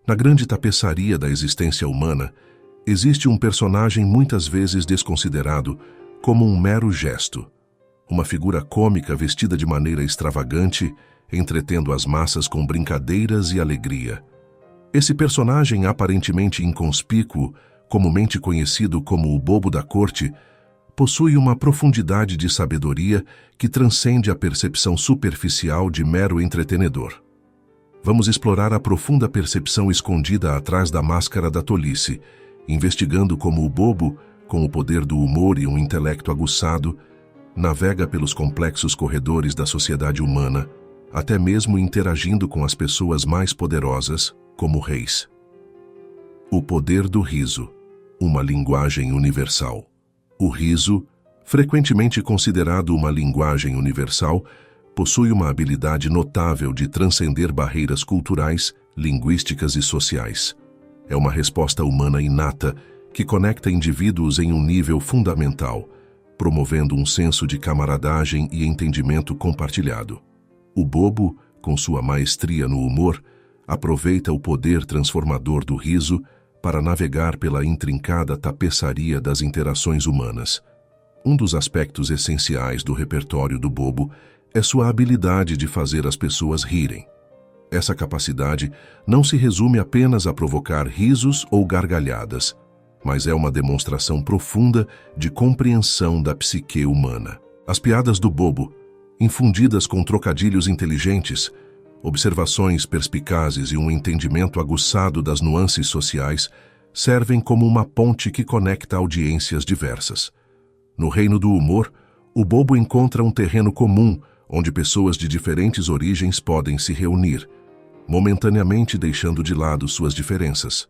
Na grande tapeçaria da existência humana, existe um personagem muitas vezes desconsiderado como um mero gesto. Uma figura cômica vestida de maneira extravagante, entretendo as massas com brincadeiras e alegria. Esse personagem aparentemente inconspícuo, comumente conhecido como o bobo da corte, possui uma profundidade de sabedoria que transcende a percepção superficial de mero entretenedor. Vamos explorar a profunda percepção escondida atrás da máscara da tolice, investigando como o bobo, com o poder do humor e um intelecto aguçado, navega pelos complexos corredores da sociedade humana, até mesmo interagindo com as pessoas mais poderosas, como reis. O poder do riso, uma linguagem universal. O riso, frequentemente considerado uma linguagem universal, possui uma habilidade notável de transcender barreiras culturais, linguísticas e sociais. É uma resposta humana inata que conecta indivíduos em um nível fundamental, promovendo um senso de camaradagem e entendimento compartilhado. O bobo, com sua maestria no humor, aproveita o poder transformador do riso para navegar pela intrincada tapeçaria das interações humanas. Um dos aspectos essenciais do repertório do bobo é sua habilidade de fazer as pessoas rirem. Essa capacidade não se resume apenas a provocar risos ou gargalhadas, mas é uma demonstração profunda de compreensão da psique humana. As piadas do bobo, infundidas com trocadilhos inteligentes, observações perspicazes e um entendimento aguçado das nuances sociais, servem como uma ponte que conecta audiências diversas. No reino do humor, o bobo encontra um terreno comum onde pessoas de diferentes origens podem se reunir, momentaneamente deixando de lado suas diferenças.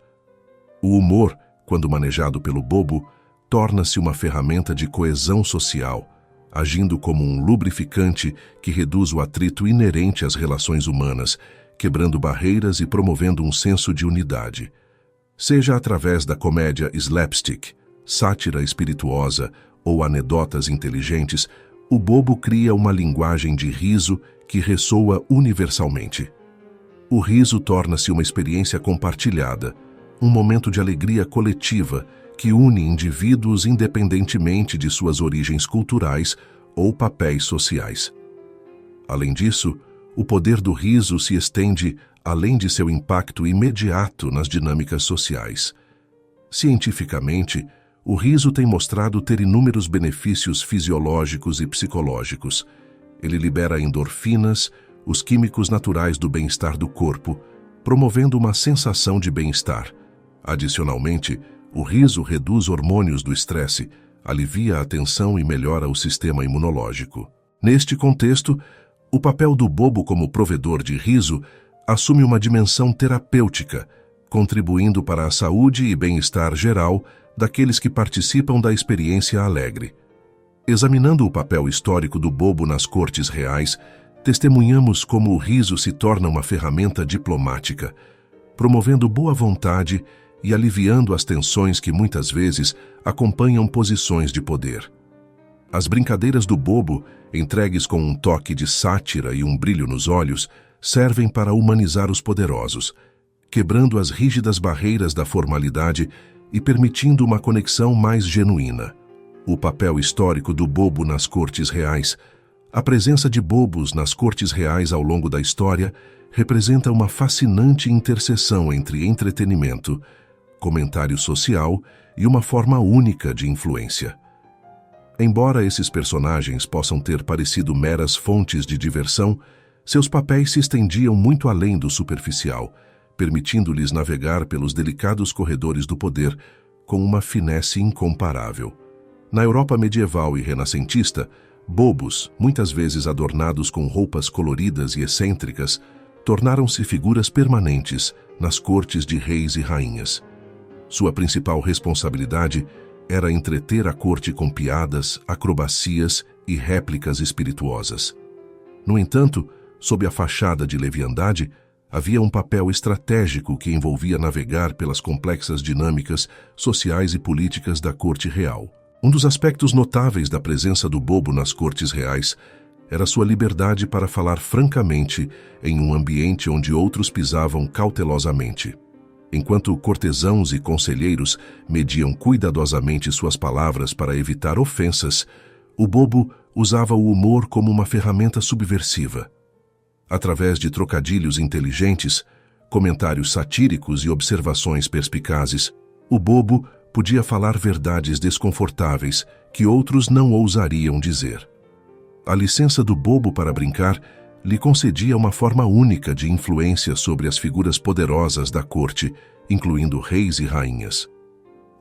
O humor, quando manejado pelo bobo, torna-se uma ferramenta de coesão social, agindo como um lubrificante que reduz o atrito inerente às relações humanas, quebrando barreiras e promovendo um senso de unidade. Seja através da comédia slapstick, sátira espirituosa ou anedotas inteligentes, o bobo cria uma linguagem de riso que ressoa universalmente. O riso torna-se uma experiência compartilhada, um momento de alegria coletiva que une indivíduos independentemente de suas origens culturais ou papéis sociais. Além disso, o poder do riso se estende além de seu impacto imediato nas dinâmicas sociais. Cientificamente, o riso tem mostrado ter inúmeros benefícios fisiológicos e psicológicos. Ele libera endorfinas, os químicos naturais do bem-estar do corpo, promovendo uma sensação de bem-estar. Adicionalmente, o riso reduz hormônios do estresse, alivia a tensão e melhora o sistema imunológico. Neste contexto, o papel do bobo como provedor de riso assume uma dimensão terapêutica, contribuindo para a saúde e bem-estar geral daqueles que participam da experiência alegre. Examinando o papel histórico do bobo nas cortes reais, testemunhamos como o riso se torna uma ferramenta diplomática, promovendo boa vontade e aliviando as tensões que muitas vezes acompanham posições de poder. As brincadeiras do bobo, entregues com um toque de sátira e um brilho nos olhos, servem para humanizar os poderosos, quebrando as rígidas barreiras da formalidade e permitindo uma conexão mais genuína. O papel histórico do bobo nas cortes reais. A presença de bobos nas cortes reais ao longo da história representa uma fascinante interseção entre entretenimento, comentário social e uma forma única de influência. Embora esses personagens possam ter parecido meras fontes de diversão, seus papéis se estendiam muito além do superficial, permitindo-lhes navegar pelos delicados corredores do poder com uma finesse incomparável. Na Europa medieval e renascentista, bobos, muitas vezes adornados com roupas coloridas e excêntricas, tornaram-se figuras permanentes nas cortes de reis e rainhas. Sua principal responsabilidade era entreter a corte com piadas, acrobacias e réplicas espirituosas. No entanto, sob a fachada de leviandade, havia um papel estratégico que envolvia navegar pelas complexas dinâmicas sociais e políticas da corte real. Um dos aspectos notáveis da presença do bobo nas cortes reais era sua liberdade para falar francamente em um ambiente onde outros pisavam cautelosamente. Enquanto cortesãos e conselheiros mediam cuidadosamente suas palavras para evitar ofensas, o bobo usava o humor como uma ferramenta subversiva. Através de trocadilhos inteligentes, comentários satíricos e observações perspicazes, o bobo podia falar verdades desconfortáveis que outros não ousariam dizer. A licença do bobo para brincar lhe concedia uma forma única de influência sobre as figuras poderosas da corte, incluindo reis e rainhas.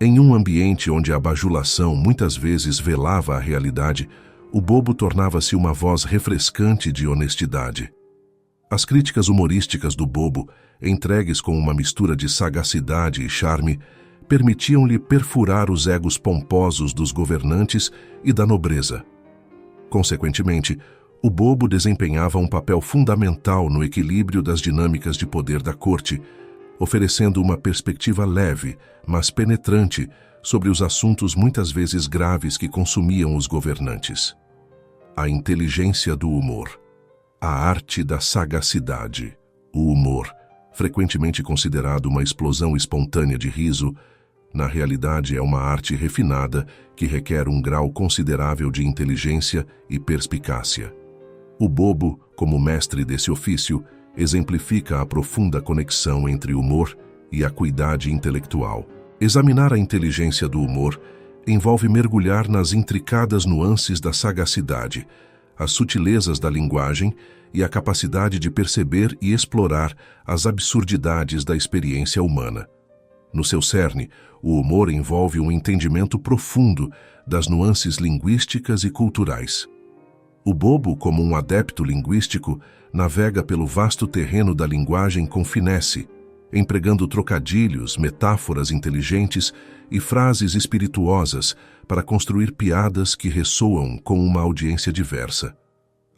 Em um ambiente onde a bajulação muitas vezes velava a realidade, o bobo tornava-se uma voz refrescante de honestidade. As críticas humorísticas do bobo, entregues com uma mistura de sagacidade e charme, permitiam-lhe perfurar os egos pomposos dos governantes e da nobreza. Consequentemente, o bobo desempenhava um papel fundamental no equilíbrio das dinâmicas de poder da corte, oferecendo uma perspectiva leve, mas penetrante, sobre os assuntos muitas vezes graves que consumiam os governantes. A inteligência do humor. A arte da sagacidade. O humor, frequentemente considerado uma explosão espontânea de riso, na realidade é uma arte refinada que requer um grau considerável de inteligência e perspicácia. O bobo, como mestre desse ofício, exemplifica a profunda conexão entre humor e acuidade intelectual. Examinar a inteligência do humor envolve mergulhar nas intricadas nuances da sagacidade, as sutilezas da linguagem e a capacidade de perceber e explorar as absurdidades da experiência humana. No seu cerne, o humor envolve um entendimento profundo das nuances linguísticas e culturais. O bobo, como um adepto linguístico, navega pelo vasto terreno da linguagem com finesse, empregando trocadilhos, metáforas inteligentes e frases espirituosas para construir piadas que ressoam com uma audiência diversa.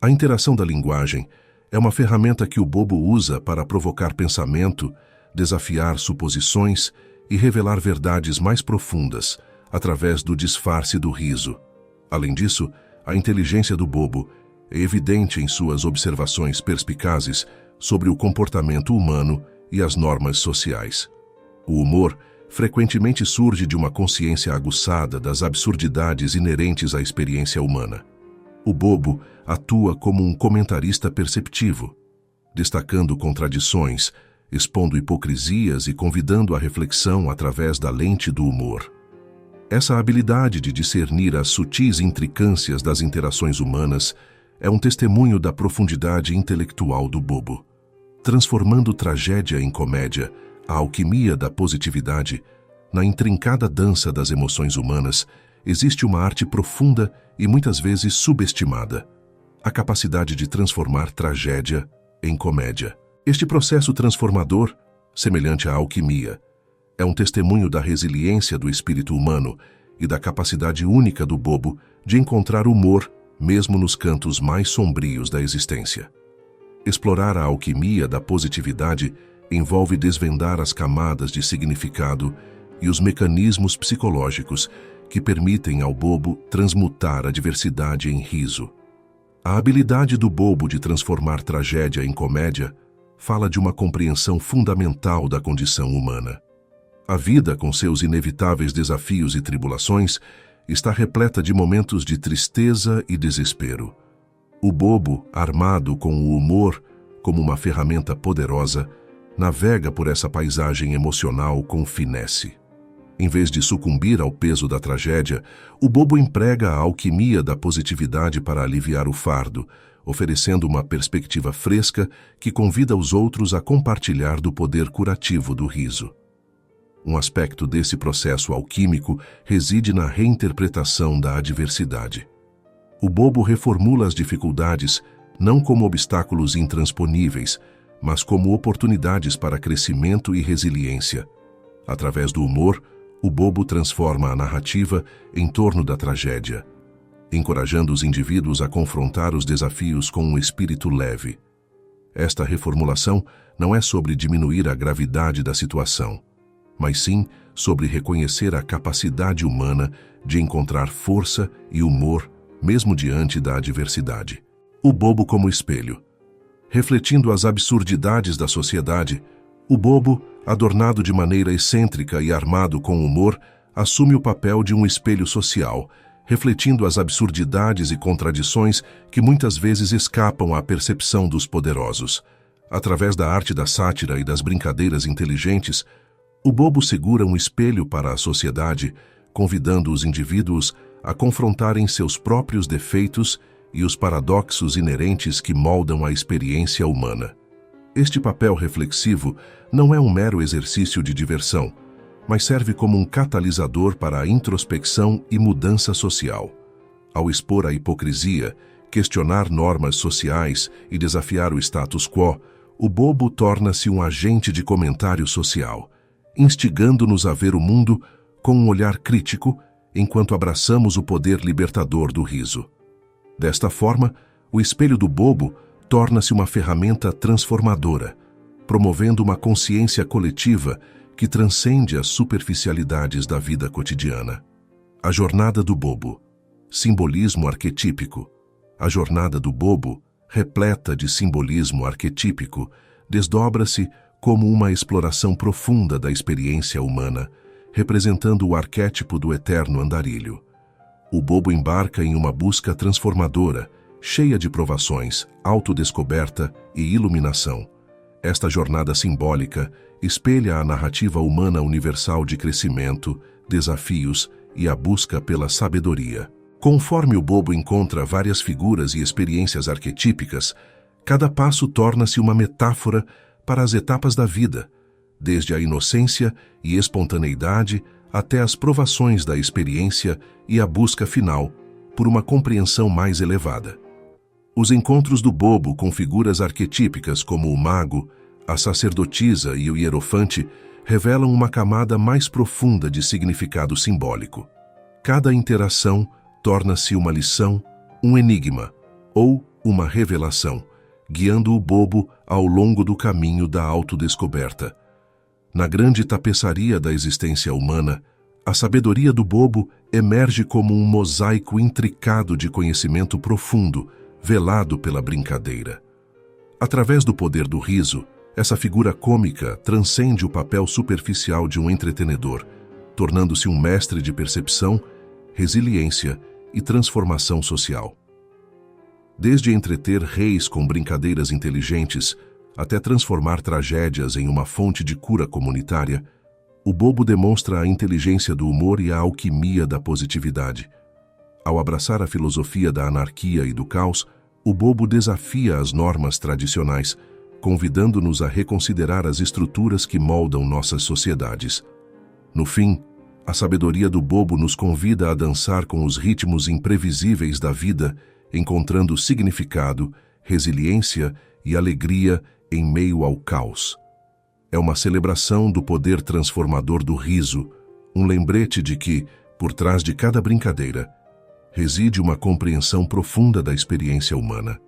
A interação da linguagem é uma ferramenta que o bobo usa para provocar pensamento, desafiar suposições e revelar verdades mais profundas através do disfarce do riso. Além disso, a inteligência do bobo é evidente em suas observações perspicazes sobre o comportamento humano e as normas sociais. O humor frequentemente surge de uma consciência aguçada das absurdidades inerentes à experiência humana. O bobo atua como um comentarista perceptivo, destacando contradições, expondo hipocrisias e convidando à reflexão através da lente do humor. Essa habilidade de discernir as sutis intricâncias das interações humanas é um testemunho da profundidade intelectual do bobo. Transformando tragédia em comédia, a alquimia da positividade, na intrincada dança das emoções humanas, existe uma arte profunda e muitas vezes subestimada: a capacidade de transformar tragédia em comédia. Este processo transformador, semelhante à alquimia, é um testemunho da resiliência do espírito humano e da capacidade única do bobo de encontrar humor mesmo nos cantos mais sombrios da existência. Explorar a alquimia da positividade envolve desvendar as camadas de significado e os mecanismos psicológicos que permitem ao bobo transmutar a diversidade em riso. A habilidade do bobo de transformar tragédia em comédia fala de uma compreensão fundamental da condição humana. A vida, com seus inevitáveis desafios e tribulações, está repleta de momentos de tristeza e desespero. O bobo, armado com o humor como uma ferramenta poderosa, navega por essa paisagem emocional com finesse. Em vez de sucumbir ao peso da tragédia, o bobo emprega a alquimia da positividade para aliviar o fardo, oferecendo uma perspectiva fresca que convida os outros a compartilhar do poder curativo do riso. Um aspecto desse processo alquímico reside na reinterpretação da adversidade. O bobo reformula as dificuldades não como obstáculos intransponíveis, mas como oportunidades para crescimento e resiliência. Através do humor, o bobo transforma a narrativa em torno da tragédia, encorajando os indivíduos a confrontar os desafios com um espírito leve. Esta reformulação não é sobre diminuir a gravidade da situação, mas sim sobre reconhecer a capacidade humana de encontrar força e humor mesmo diante da adversidade. O bobo como espelho. Refletindo as absurdidades da sociedade, o bobo adornado de maneira excêntrica e armado com humor, assume o papel de um espelho social, refletindo as absurdidades e contradições que muitas vezes escapam à percepção dos poderosos. Através da arte da sátira e das brincadeiras inteligentes, o bobo segura um espelho para a sociedade, convidando os indivíduos a confrontarem seus próprios defeitos e os paradoxos inerentes que moldam a experiência humana. Este papel reflexivo não é um mero exercício de diversão, mas serve como um catalisador para a introspecção e mudança social. Ao expor a hipocrisia, questionar normas sociais e desafiar o status quo, o bobo torna-se um agente de comentário social, instigando-nos a ver o mundo com um olhar crítico enquanto abraçamos o poder libertador do riso. Desta forma, o espelho do bobo torna-se uma ferramenta transformadora, promovendo uma consciência coletiva que transcende as superficialidades da vida cotidiana. A jornada do bobo, simbolismo arquetípico. A jornada do bobo, repleta de simbolismo arquetípico, desdobra-se como uma exploração profunda da experiência humana, representando o arquétipo do eterno andarilho. O bobo embarca em uma busca transformadora, cheia de provações, autodescoberta e iluminação. Esta jornada simbólica espelha a narrativa humana universal de crescimento, desafios e a busca pela sabedoria. Conforme o bobo encontra várias figuras e experiências arquetípicas, cada passo torna-se uma metáfora para as etapas da vida, desde a inocência e espontaneidade até as provações da experiência e a busca final por uma compreensão mais elevada. Os encontros do bobo com figuras arquetípicas como o mago, a sacerdotisa e o hierofante revelam uma camada mais profunda de significado simbólico. Cada interação torna-se uma lição, um enigma ou uma revelação, guiando o bobo ao longo do caminho da autodescoberta. Na grande tapeçaria da existência humana, a sabedoria do bobo emerge como um mosaico intricado de conhecimento profundo, velado pela brincadeira. Através do poder do riso, essa figura cômica transcende o papel superficial de um entretenedor, tornando-se um mestre de percepção, resiliência e transformação social. Desde entreter reis com brincadeiras inteligentes até transformar tragédias em uma fonte de cura comunitária, o bobo demonstra a inteligência do humor e a alquimia da positividade. Ao abraçar a filosofia da anarquia e do caos, o bobo desafia as normas tradicionais, convidando-nos a reconsiderar as estruturas que moldam nossas sociedades. No fim, a sabedoria do bobo nos convida a dançar com os ritmos imprevisíveis da vida, encontrando significado, resiliência e alegria em meio ao caos. É uma celebração do poder transformador do riso, um lembrete de que, por trás de cada brincadeira, reside uma compreensão profunda da experiência humana.